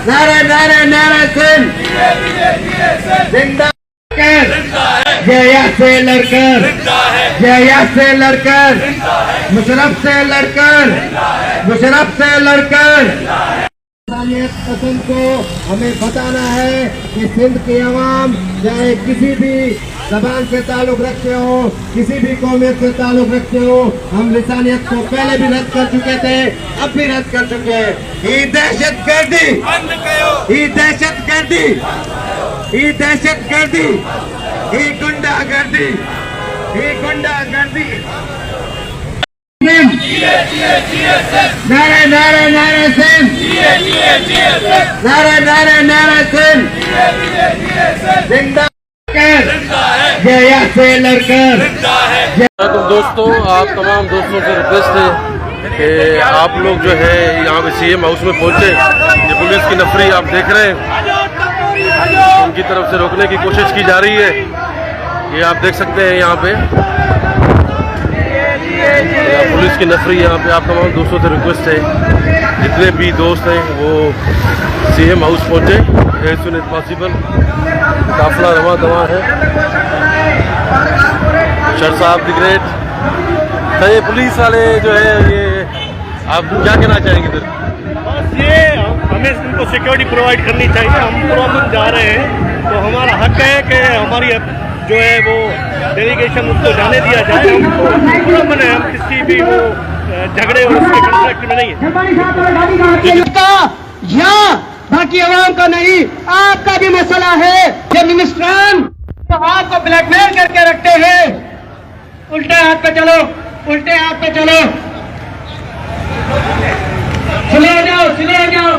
नारे नारे नारे सिंह जिंदा जया से लड़कर जया से लड़कर मुशर्रफ से लड़कर मुशर्रफ से लड़कर पसंद को हमें बताना है कि सिंध की आवाम चाहे किसी भी जबान से ताल्लुक रखते हो, किसी भी कौमियत से ताल्लुक रखते हो, हम लिसानियत को पहले भी रद्द कर चुके थे, अब भी रद्द कर चुके हैं। ये दहशतगर्दी, ये दहशतगर्दी, ये दहशतगर्दी, ये गुंडागर्दी, ये गुंडागर्दी। नारे नारे नारे सिंह, नारे नारे नारे सिंह जिंदा जया से लड़कर। तो दोस्तों, आप तमाम दोस्तों से रिक्वेस्ट है कि आप लोग जो है यहाँ पे सीएम हाउस में पहुँचे। ये पुलिस की नफरी आप देख रहे हैं, उनकी तरफ से रोकने की कोशिश की जा रही है। ये आप देख सकते हैं यहाँ पे पुलिस की नफरी। यहाँ पे आप तमाम दोस्तों से रिक्वेस्ट है, जितने भी दोस्त हैं वो सीएम हाउस पहुँचे एज सुन एज पॉसिबल। काफिला रवा दवा है। शर साहब द ग्रेट। तो ये पुलिस वाले जो है, ये आप क्या कहना चाहेंगे इधर? बस ये हमें इनको सिक्योरिटी प्रोवाइड करनी चाहिए। हम प्रॉब्लम जा रहे हैं तो हमारा हक है कि हमारी जो है वो डेलीगेशन उसको जाने दिया जाए। हम है, हम किसी भी वो झगड़े और उसके कॉन्ट्रैक्ट में नहीं है। या बाकी आवाम का नहीं, आपका भी मसला है। ये मिनिस्ट्रान तो आपको ब्लैकमेल करके रखते हैं। उल्टे हाथ पे चलो, उल्टे हाथ पे चलो, चले जाओ, चले जाओ।